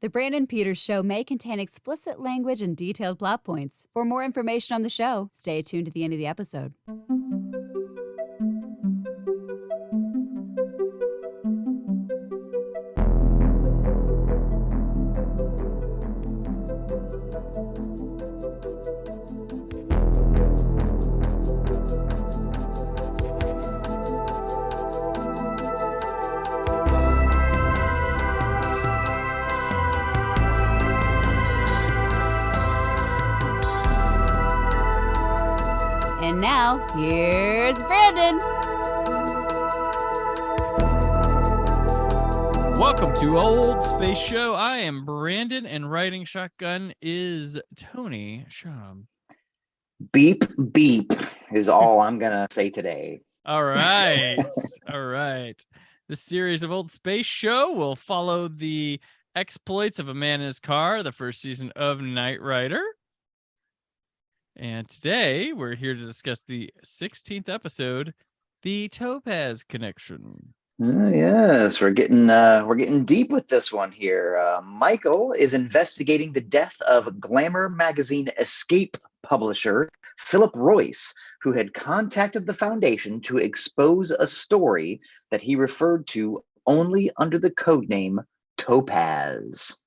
The Brandon Peters Show may contain explicit language and detailed plot points. For more information on the show, stay tuned to the end of the episode. And now, here's Brandon. Welcome to Old Space Show. I am Brandon, and riding shotgun is Tony Schaab. Beep, beep is all I'm going to say today. All right. All right. This series of Old Space Show will follow the exploits of a man in his car, the first season of Knight Rider. And today we're here to discuss the 16th episode, the Topaz Connection. Yes, we're getting deep with this one here. Michael is investigating the death of Glamour magazine escape publisher Philip Royce, who had contacted the Foundation to expose a story that he referred to only under the codename Topaz.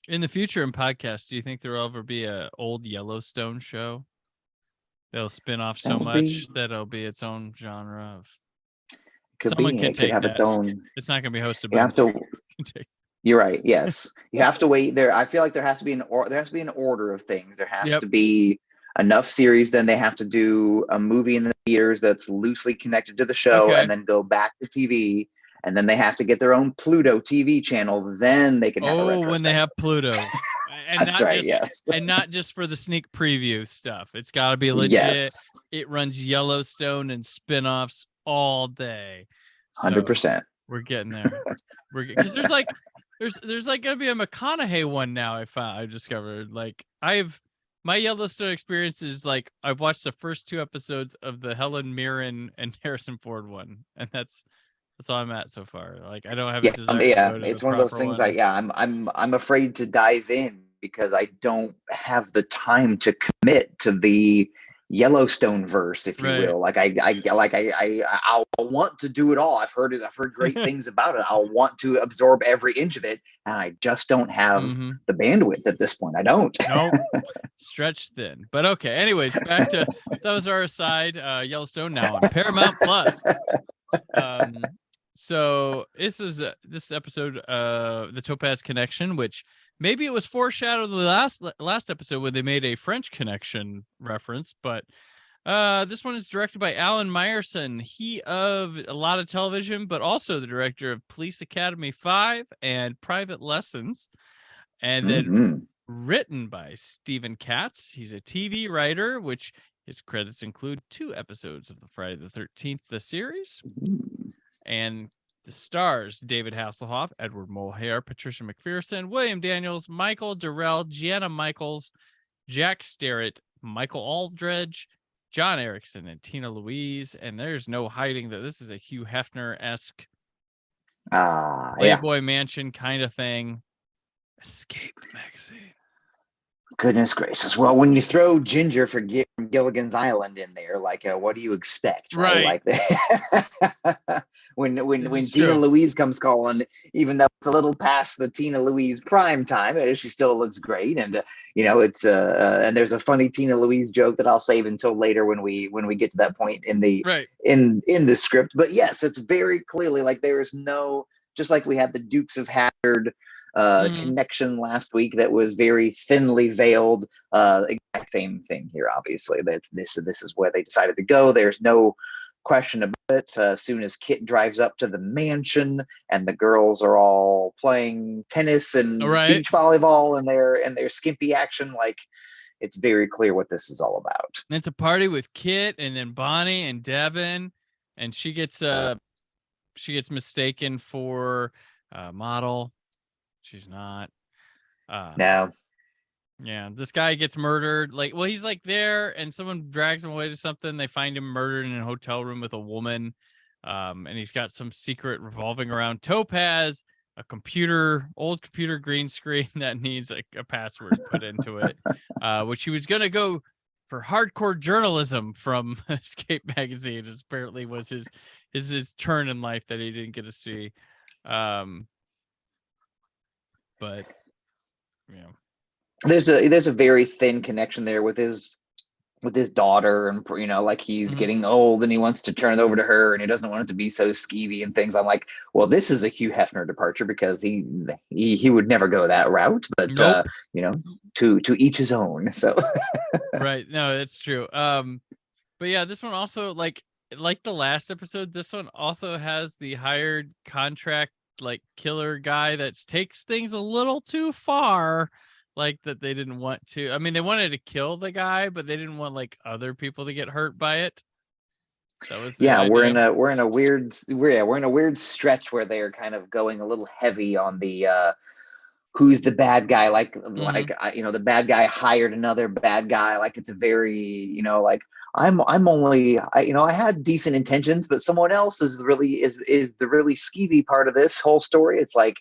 In the future in podcasts, do you think there will ever be a old Yellowstone show? They'll spin off so much that it'll be its own genre of. Someone can take its own. It's not going to be hosted. You have to. You're right. Yes, you have to wait. I feel like there has to be an order of things. There has to be enough series. Then they have to do a movie in the theaters that's loosely connected to the show, and then go back to TV. And then they have to get their own Pluto TV channel. Then they can have a retrospective. When they have Pluto. And that's right, yes. And not just for the sneak preview stuff. It's got to be legit. Yes. It runs Yellowstone and spinoffs all day. So 100%. We're getting there. Because there's like going to be a McConaughey one now. I discovered. Like my Yellowstone experience is like I've watched the first 2 episodes of the Helen Mirren and Harrison Ford one, and that's all I'm at so far. Like I don't have a desire to go to it's one of those things. I'm afraid to dive in because I don't have the time to commit to the Yellowstone verse, if you will. Like I'll want to do it all. I've heard great things about it. I'll want to absorb every inch of it, and I just don't have the bandwidth at this point. I don't. Nope. Stretched thin. But okay. Anyways, back to those are aside. Yellowstone now on Paramount Plus. So this is this episode, the Topaz Connection, which maybe it was foreshadowed in the last episode when they made a French Connection reference, but this one is directed by Alan Meyerson. He of a lot of television, but also the director of Police Academy 5 and Private Lessons, and then written by Stephen Katz. He's a TV writer, which his credits include 2 episodes of the Friday the 13th, the series. And the stars, David Hasselhoff, Edward Mulhare, Patricia McPherson, William Daniels, Michael Durrell, Gianna Michaels, Jack Starrett, Michael Aldridge, John Erickson, and Tina Louise. And there's no hiding that this is a Hugh Hefner-esque Playboy Mansion kind of thing. Escape magazine. Goodness gracious. Well, when you throw Ginger from Gilligan's Island in there, like, what do you expect? Right. Like when Tina Louise comes calling, even though it's a little past the Tina Louise prime time, she still looks great. And, it's and there's a funny Tina Louise joke that I'll save until later when we get to that point in the, in the script. But yes, it's very clearly like there is no, just like we had the Dukes of Hazzard connection last week that was very thinly veiled. Exact same thing here. Obviously, this is where they decided to go. There's no question about it. As soon as Kit drives up to the mansion and the girls are all playing tennis and beach volleyball and their skimpy action, like it's very clear what this is all about. And it's a party with Kit and then Bonnie and Devin, and she gets mistaken for a model. She's not. No. Yeah, this guy gets murdered. He's like there, and someone drags him away to something. They find him murdered in a hotel room with a woman, and he's got some secret revolving around Topaz. old computer green screen that needs a password put into it, which he was gonna go for hardcore journalism from Escape magazine. Apparently was his turn in life that he didn't get to see. But yeah, there's a very thin connection there with his daughter, and like he's getting old and he wants to turn it over to her and he doesn't want it to be so skeevy and things. I'm like, well, this is a Hugh Hefner departure because he would never go that route, but nope. To each his own. So right, no, that's true. But yeah, this one also like the last episode, this one also has the hired contract like killer guy that takes things a little too far, like that they didn't want to. I mean, they wanted to kill the guy, but they didn't want like other people to get hurt by it. That was the idea. we're in a weird stretch where they're kind of going a little heavy on the who's the bad guy, the bad guy hired another bad guy, like it's a very like I'm only I had decent intentions, but someone else is the really skeevy part of this whole story. It's like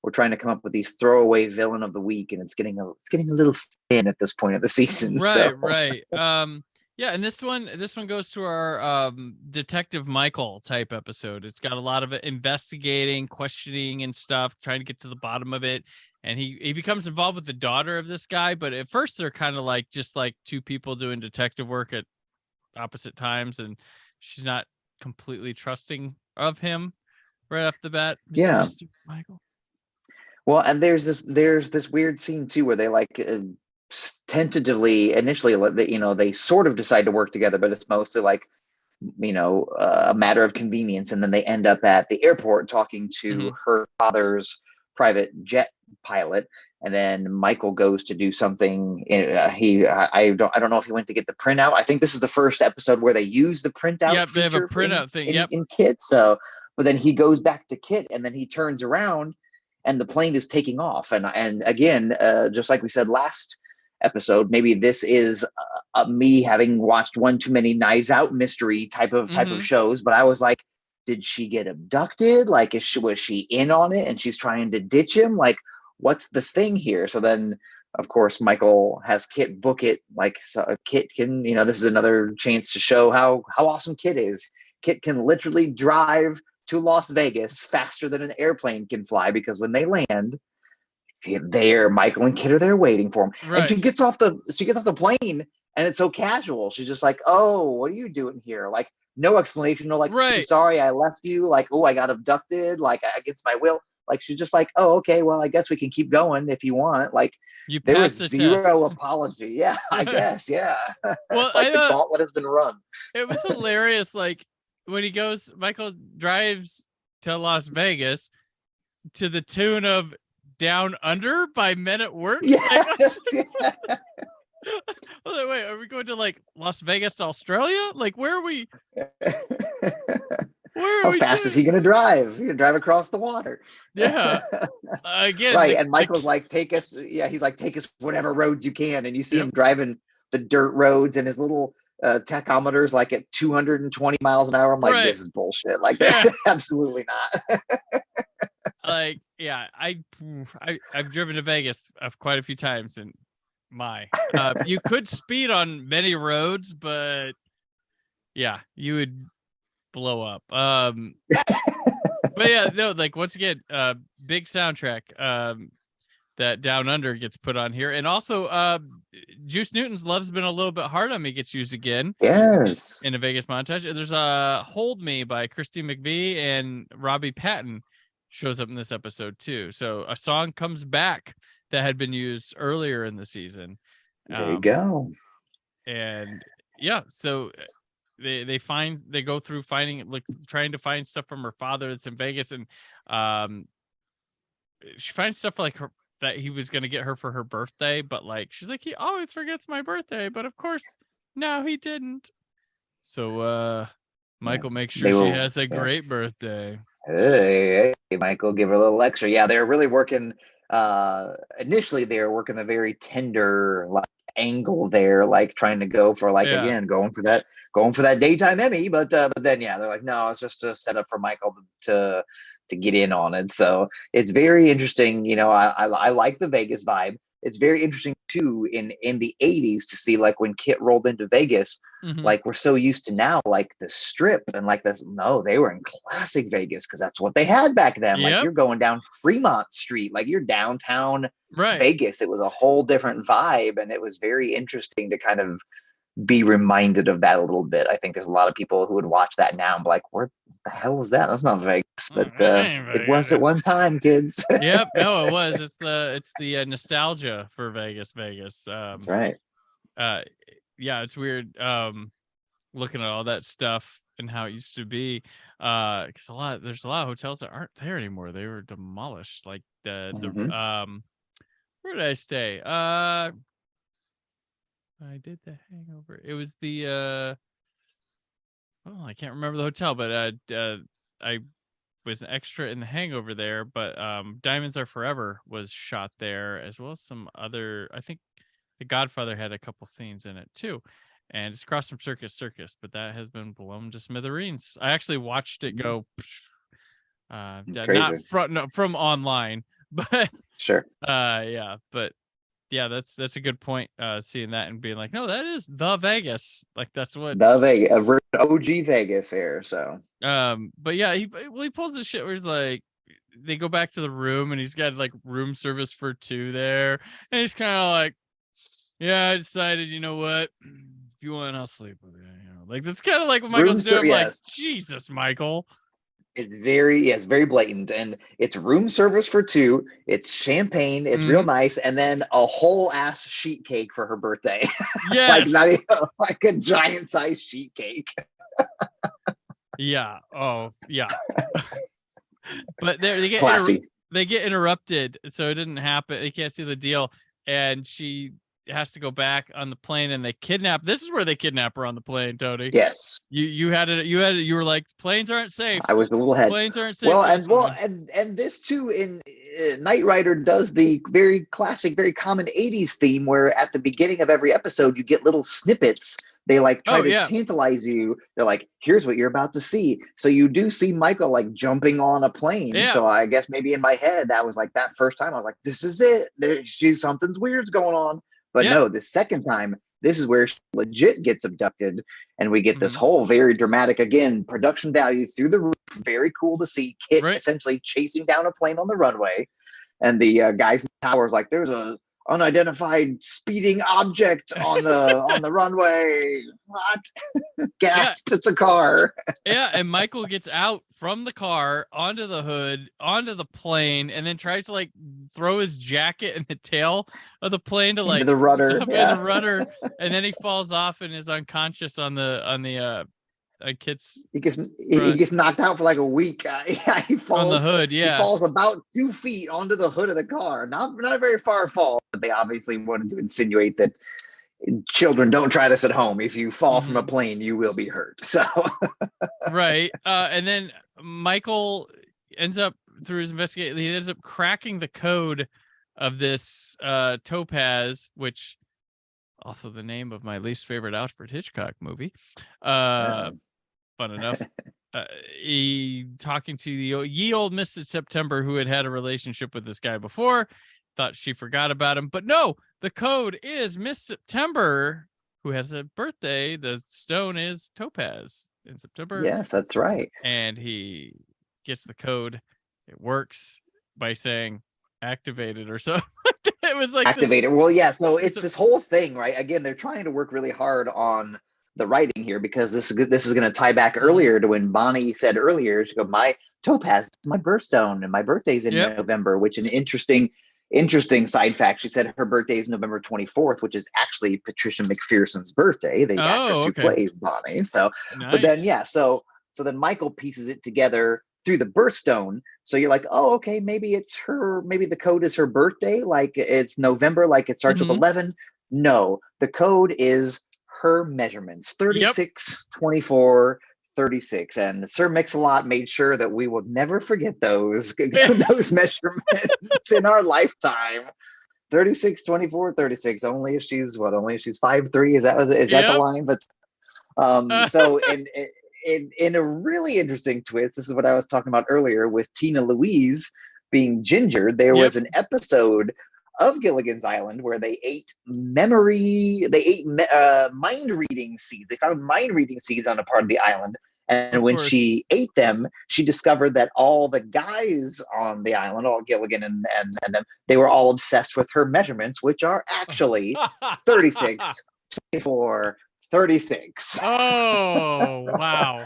we're trying to come up with these throwaway villain of the week, and it's getting a little thin at this point of the season. Right. Yeah, and this one goes to our Detective Michael type episode. It's got a lot of investigating, questioning and stuff, trying to get to the bottom of it. And he becomes involved with the daughter of this guy, but at first they're kind of like just like two people doing detective work at opposite times, and she's not completely trusting of him right off the bat. Mr. Michael. Well, and there's this weird scene too where they like tentatively initially they sort of decide to work together, but it's mostly like a matter of convenience, and then they end up at the airport talking to her father's private jet pilot, and then Michael goes to do something. I don't know if he went to get the printout. I think this is the first episode where they use the printout. Yep, they have a printout thing. In Kit. So, but then he goes back to Kit, and then he turns around, and the plane is taking off. And again, just like we said last episode, maybe this is me having watched one too many Knives Out mystery type of shows, but I was like, did she get abducted? Like, was she in on it and she's trying to ditch him? Like, what's the thing here? So then, of course, Michael has Kit book it. Like, so Kit can, this is another chance to show how awesome Kit is. Kit can literally drive to Las Vegas faster than an airplane can fly, because when they land, Michael and Kit are there waiting for him. Right. And she gets off the plane, and it's so casual. She's just like, "Oh, what are you doing here?" Like, no explanation. No, like, "I'm sorry, I left you." Like, "Oh, I got abducted." Like, against my will. Like, she's just like, "Oh, okay. Well, I guess we can keep going if you want." Like, there was zero apology. Yeah, I guess. Yeah. Well, like the gauntlet has been run. It was hilarious. Like when Michael drives to Las Vegas to the tune of Down Under by Men at Work. Yes, Wait, are we going to like Las Vegas to Australia? Like, where are we? How fast is he going to drive? He's going to drive across the water. Yeah. Again. Right. And Michael's like, take us. Yeah. He's like, take us whatever roads you can. And you see him driving the dirt roads, and his little tachometers like at 220 miles an hour. I'm like, this is bullshit. Like, absolutely not. Like, yeah, I've driven to Vegas quite a few times, and you could speed on many roads, but yeah, you would blow up. But yeah, no, like once again, big soundtrack that Down Under gets put on here, and also Juice Newton's "Love's Been a Little Bit Hard on Me" gets used again. Yes, in a Vegas montage. There's a "Hold Me" by Christine McVie, and Robbie Patton shows up in this episode too. So a song comes back that had been used earlier in the season. There you go. And yeah, so they go through trying to find stuff from her father that's in Vegas, and she finds stuff like that he was going to get her for her birthday, but like she's like, he always forgets my birthday, but of course now he didn't. So Michael makes sure she has a great birthday. Hey, Michael, give her a little extra. Yeah, they're really working. Initially, they were working the very tender like angle there, like trying to go for again going for that daytime Emmy. But then they're like, no, it's just a setup for Michael to to get in on it. So it's very interesting. You know, I like the Vegas vibe. It's very interesting too in the 80s to see like when Kit rolled into Vegas, like we're so used to now, like the Strip and like this. No, they were in classic Vegas because that's what they had back then. Like you're going down Fremont Street, like you're downtown Vegas. It was a whole different vibe, and it was very interesting to kind of be reminded of that a little bit. I think there's a lot of people who would watch that now and be like, "Where the hell was that? That's not Vegas," but it was at one time, kids. Yep, no, it was. It's the nostalgia for Vegas. That's right. Yeah, it's weird looking at all that stuff and how it used to be. Because there's a lot of hotels that aren't there anymore. They were demolished. Like the where did I stay? I did the Hangover. It was the I can't remember the hotel, but I was an extra in the Hangover there. But Diamonds Are Forever was shot there, as well as some other. I think The Godfather had a couple scenes in it too, and it's across from Circus, but that has been blown to smithereens. I actually watched it go. Not from online, but sure. Yeah, but. Yeah, that's a good point. Seeing that and being like, no, that is the Vegas. Like that's what the Vegas, OG Vegas here. So, but yeah, he pulls this shit where he's like, they go back to the room and he's got like room service for two there, and he's kind of like, yeah, I decided, you know what, if you want, I'll sleep with you. You know, like that's kind of like what Michael's doing. Like, Jesus, Michael. It's very blatant, and it's room service for two. It's champagne. It's real nice, and then a whole ass sheet cake for her birthday. Yes, like not even, like a giant size sheet cake. Yeah. Oh, yeah. But they get interrupted, so it didn't happen. They can't see the deal, and she has to go back on the plane, and they kidnap. This is where they kidnap her on the plane, Tony. Yes. You were like, planes aren't safe. I was a little ahead. Planes aren't safe. And this too in Knight Rider does the very classic, very common 80s theme where at the beginning of every episode you get little snippets. They like try to tantalize you. They're like, here's what you're about to see. So you do see Michael like jumping on a plane. Yeah. So I guess maybe in my head that was like that first time I was like, this is it. Something's weird's going on. But no, the second time, this is where she legit gets abducted, and we get this whole very dramatic, again, production value through the roof. Very cool to see Kit essentially chasing down a plane on the runway, and the guys in the tower is like, "There's a unidentified speeding object on the runway." What? Gasp! It's a car. Yeah, and Michael gets out from the car onto the hood, onto the plane, and then tries to like throw his jacket in the tail of the plane to like the rudder, the rudder, and then he falls off and is unconscious on the Kit's. He gets knocked out for like a week. He falls on the hood. Yeah, he falls about 2 feet onto the hood of the car. Not a very far fall, but they obviously wanted to insinuate that children don't try this at home. If you fall from a plane, you will be hurt. So right, and then Michael ends up through his investigation. He ends up cracking the code of this Topaz, which also the name of my least favorite Alfred Hitchcock movie. Fun enough. He talking to the ye old Mrs. September, who had a relationship with this guy before, thought she forgot about him, but no, the code is Miss September, who has a birthday. The stone is Topaz in September. Yes, that's right. And he gets the code. It works by saying activated or something. It was like activated. Well, yeah. So it's this whole thing, right? Again, they're trying to work really hard on the writing here because this is going to tie back earlier to when Bonnie said earlier, she go, my Topaz is my birthstone and my birthday's in November, which an interesting side fact. She said her birthday is November 24th, which is actually Patricia McPherson's birthday, the actress who plays Bonnie. So, nice. But then, so then Michael pieces it together through the birthstone. So you're like, oh, okay, maybe it's her, maybe the code is her birthday. Like it's November, like it starts with 11. No, the code is her measurements, 36, 24, 36. And Sir Mix-a-Lot made sure that we will never forget those measurements in our lifetime. 36, 24, 36. Only if she's 5'3". Is that the line? But so and in a really interesting twist, this is what I was talking about earlier with Tina Louise being Ginger. There was an episode of Gilligan's Island where they ate mind reading seeds. They found mind reading seeds on a part of the island. And when she ate them, she discovered that all the guys on the island, all Gilligan and them, they were all obsessed with her measurements, which are actually 36, 24, 36. Oh, wow.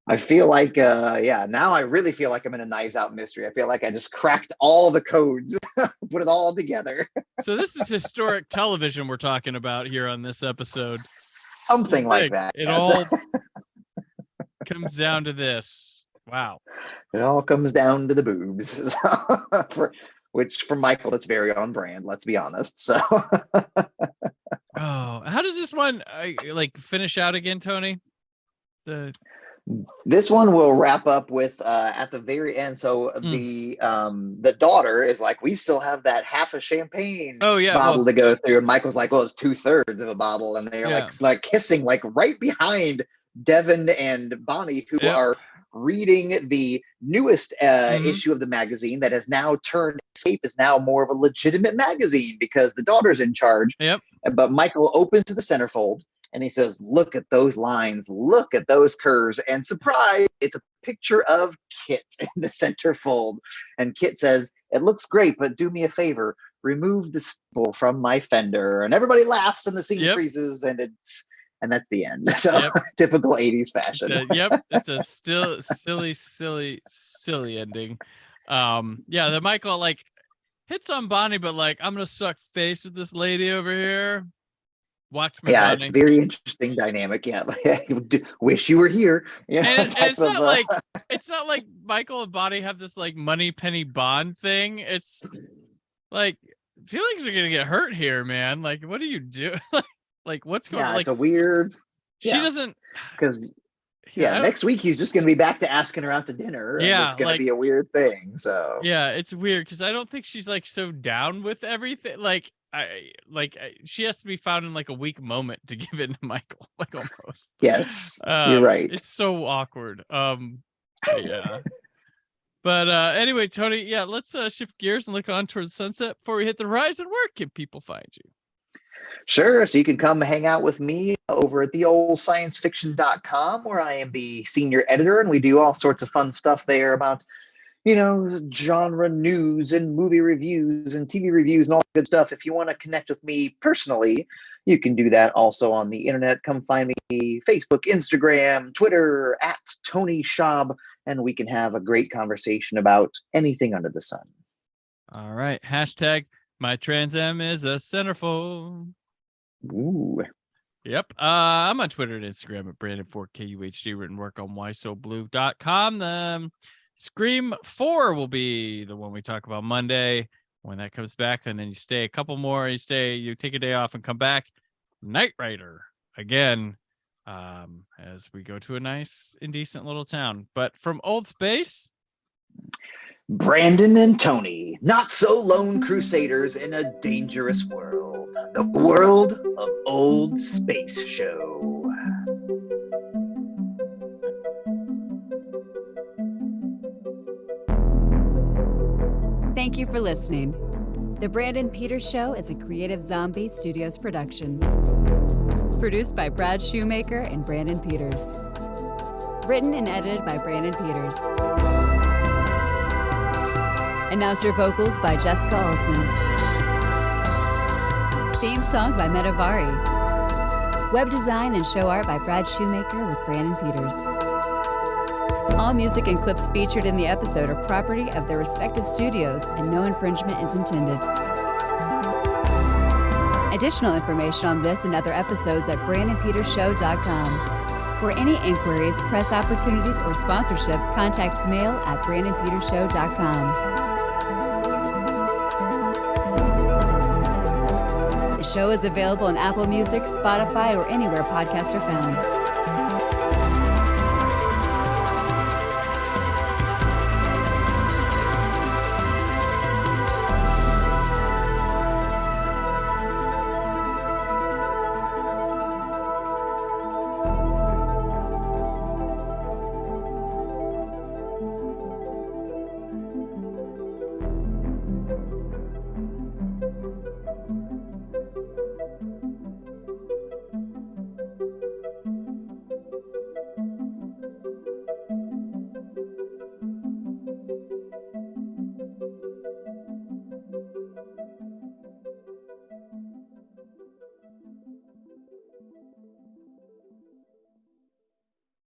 I feel like, now I really feel like I'm in a Knives Out mystery. I feel like I just cracked all the codes, put it all together. So this is historic television we're talking about here on this episode. Something like that. It all comes down to this. Wow. It all comes down to the boobs. Which for Michael, that's very on brand, let's be honest. So how does this one finish out again, Tony? This one will wrap up with at the very end. So the daughter is like, we still have that half a champagne bottle to go through. And Michael's like, well, it's 2/3 of a bottle. And they're like kissing like right behind Devin and Bonnie, who are reading the newest issue of the magazine that has now turned Escape is now more of a legitimate magazine because the daughter's in charge. But Michael opens to the centerfold and he says, look at those lines, look at those curves, and surprise, it's a picture of Kit in the centerfold. And Kit says, it looks great, but do me a favor, remove the staple from my fender. And everybody laughs and the scene freezes and that's the end. So typical 80s fashion. It's a still silly ending. The Michael hits on Bonnie, but I'm gonna suck face with this lady over here. Watch me. Bonnie. It's a very interesting dynamic. Wish you were here. And it's not like Michael and Bonnie have this money penny bond thing. It's like feelings are gonna get hurt here, man. What do you do? What's going on? It's a weird. She doesn't because next week he's just gonna be back to asking her out to dinner. And it's gonna be a weird thing. So it's weird because I don't think she's so down with everything. She has to be found in a weak moment to give in to Michael. Almost. Yes, you're right. It's so awkward. But anyway, Tony, let's shift gears and look on towards sunset before we hit the horizon. Where can people find you? Sure. So you can come hang out with me over at theoldsciencefiction.com, where I am the senior editor, and we do all sorts of fun stuff there about, genre news and movie reviews and TV reviews and all that good stuff. If you want to connect with me personally, you can do that also on the internet. Come find me, Facebook, Instagram, Twitter, at Tony Schaab, and we can have a great conversation about anything under the sun. All right. Hashtag my Trans Am is a centerfold. Ooh. Yep. I'm on Twitter and Instagram at Brandon4KUHD. Written work on whysoblue.com. The Scream 4 will be the one we talk about Monday when that comes back, and then you stay a couple more. You take a day off and come back. Knight Rider again, as we go to a nice and decent little town. But from Old Space, Brandon and Tony, not so lone crusaders in a dangerous world. The world of Old Space Show. Thank you for listening. The Brandon Peters Show is a Creative Zombie Studios production. Produced by Brad Shoemaker and Brandon Peters. Written and edited by Brandon Peters. Announcer vocals by Jessica Alsman. Theme song by Metavari. Web design and show art by Brad Shoemaker with Brandon Peters. All music and clips featured in the episode are property of their respective studios, and no infringement is intended. Additional information on this and other episodes at BrandonPetersShow.com. For any inquiries, press opportunities, or sponsorship, contact mail at BrandonPetersShow.com. The show is available on Apple Music, Spotify, or anywhere podcasts are found.